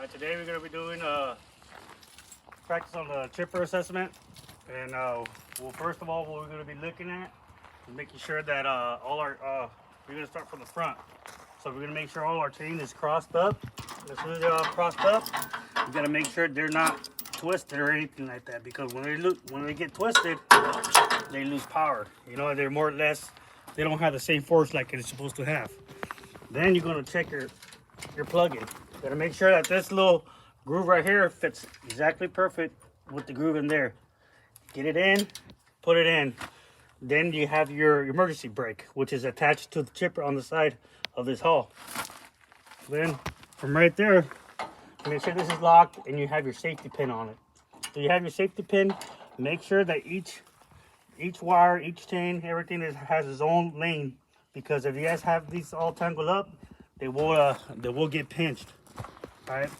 Today we're going to be doing practice on the chipper assessment. And well, first of all, what we're going to be looking at is making sure that all our, we're going to start from the front. So we're going to make sure all our chain is crossed up. As soon as they're all crossed up, you got to make sure they're not twisted or anything like that, because when they get twisted, they lose power. You know, they're more or less, they don't have the same force like it's supposed to have. Then you're going to check your plug-in. You gotta make sure that this little groove right here fits exactly perfect with the groove in there. Get it in, put it in. Then you have your emergency brake, which is attached to the chipper on the side of this hull. Then from right there, make sure this is locked and you have your safety pin on it. So you have your safety pin. Make sure that each wire, each chain, everything has its own lane, because if you guys have these all tangled up, they will get pinched. All right,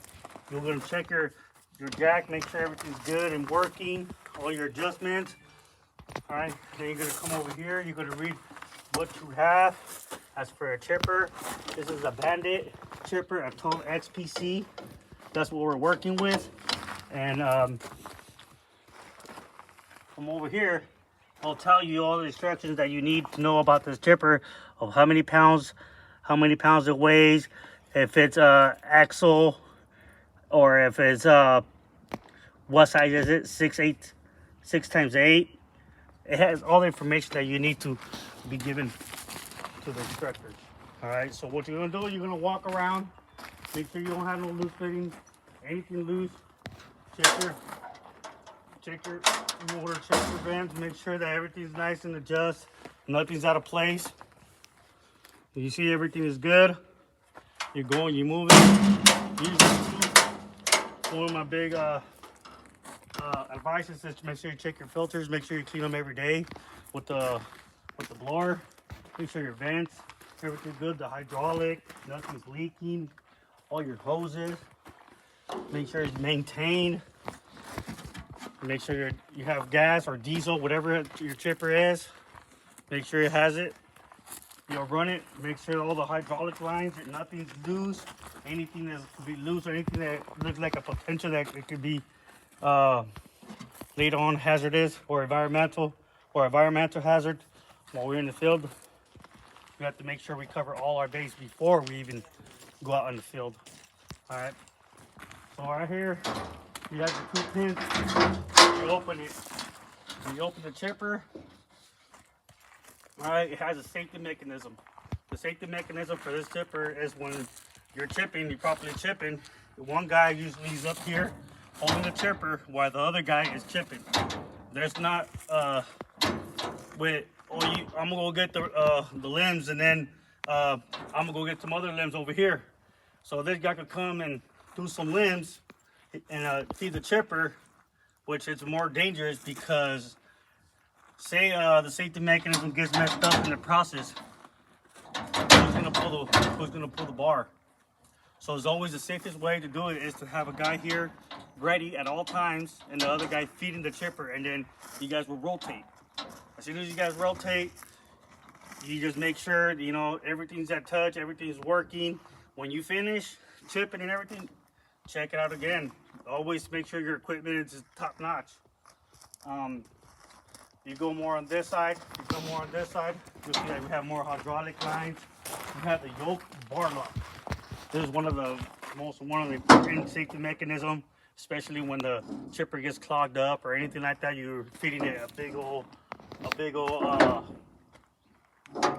you're gonna check your jack, make sure everything's good and working, all your adjustments. All right, then you're gonna come over here, you're gonna read what you have. As for a chipper, this is a Bandit chipper, a Total XPC. That's what we're working with. And from over here, I'll tell you all the instructions that you need to know about this chipper, of how many pounds it weighs, if it's axle, or if it's what size is it, 6x8. It has all the information that you need to be given to the instructor. All right, so what you're gonna do, you're gonna walk around, make sure you don't have no loose fittings, anything loose. Check your motor, check your vents, make sure that everything's nice and adjust, nothing's out of place. You see everything is good. You're going, you're moving. One of my big advice is to make sure you check your filters, make sure you clean them every day with the blower. Make sure your vents, everything's good, the hydraulic, nothing's leaking, all your hoses. Make sure it's maintained. Make sure you have gas or diesel, whatever your chipper is. Make sure it has it. You'll run it, make sure all the hydraulic lines, nothing's loose. Anything that could be loose or anything that looks like a potential that it could be later on hazardous or environmental hazard while we're in the field. We have to make sure we cover all our base before we even go out in the field. All right. So right here, you have the 2 pins. You open it. When you open the chipper, all right, it has a safety mechanism. The safety mechanism for this chipper is when you're properly chipping, one guy usually is up here holding the chipper while the other guy is chipping. There's not, I'm gonna go get the limbs, and then I'm gonna go get some other limbs over here. So this guy could come and do some limbs and feed the chipper, which is more dangerous because say the safety mechanism gets messed up in the process, who's gonna pull the bar? So it's always the safest way to do it is to have a guy here ready at all times and the other guy feeding the chipper, and then you guys will rotate. As soon as you guys rotate, you just make sure, you know, everything's at touch, everything's working. When you finish chipping and everything, check it out again. Always make sure your equipment is top notch. You go more on this side, you'll see that we have more hydraulic lines. We have the yoke bar lock. This is one of the important safety mechanism, especially when the chipper gets clogged up or anything like that. You're feeding it a big old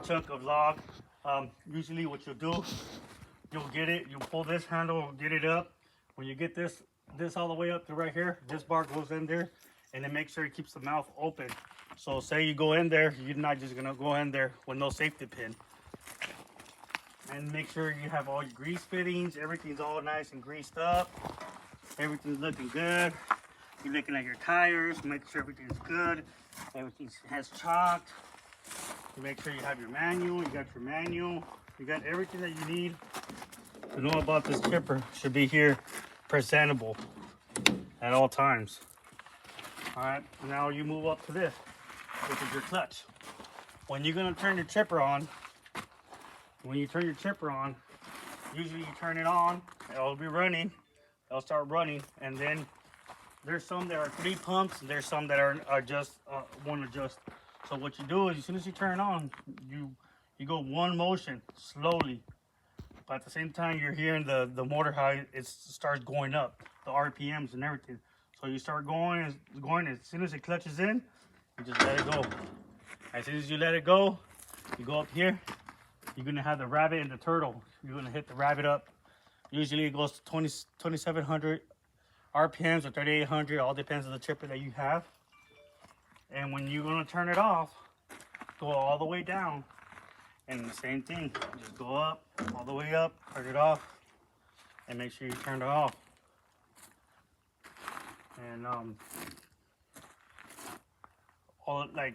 chunk of log. Usually what you'll do, you'll pull this handle, get it up. When you get this all the way up to right here, this bar goes in there, and then make sure it keeps the mouth open. So say you go in there, you're not just gonna go in there with no safety pin. And make sure you have all your grease fittings, everything's all nice and greased up. Everything's looking good. You're looking at your tires, make sure everything's good. Everything has chalk. You make sure you have your manual, you got everything that you need to know about this chipper. Should be here presentable at all times. All right, now you move up to this, which is your clutch. When you're gonna turn your chipper on, usually you turn it on, it'll be running. it'll start running, and then there's some that are 3 pumps, and there's some that are just one adjust. So what you do is, as soon as you turn it on, you go one motion slowly, but at the same time you're hearing the motor how it starts going up, the RPMs and everything. So you start going as soon as it clutches in, you just let it go. As soon as you let it go, you go up here, you're gonna have the rabbit and the turtle. You're gonna hit the rabbit up. Usually it goes to 2700 RPMs or 3800, all depends on the chipper that you have. And when you're gonna turn it off, go all the way down, and the same thing, just go up, all the way up, turn it off, and make sure you turn it off. And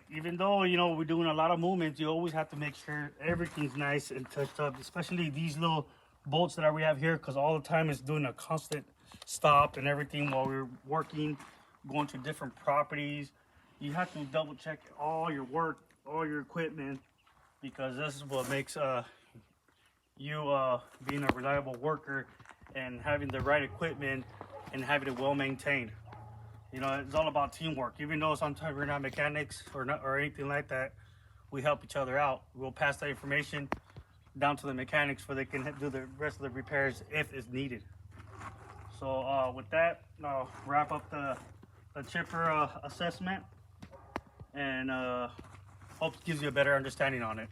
even though we're doing a lot of movements, you always have to make sure everything's nice and touched up, especially these little bolts that we have here, because all the time it's doing a constant stop and everything while we're working, going to different properties. You have to double check all your work, all your equipment, because this is what makes you being a reliable worker and having the right equipment and having it well maintained. It's all about teamwork. Even though sometimes we're not mechanics or anything like that, we help each other out. We'll pass that information down to the mechanics so they can do the rest of the repairs if it's needed. So with that, I'll wrap up the chipper assessment, and hope it gives you a better understanding on it.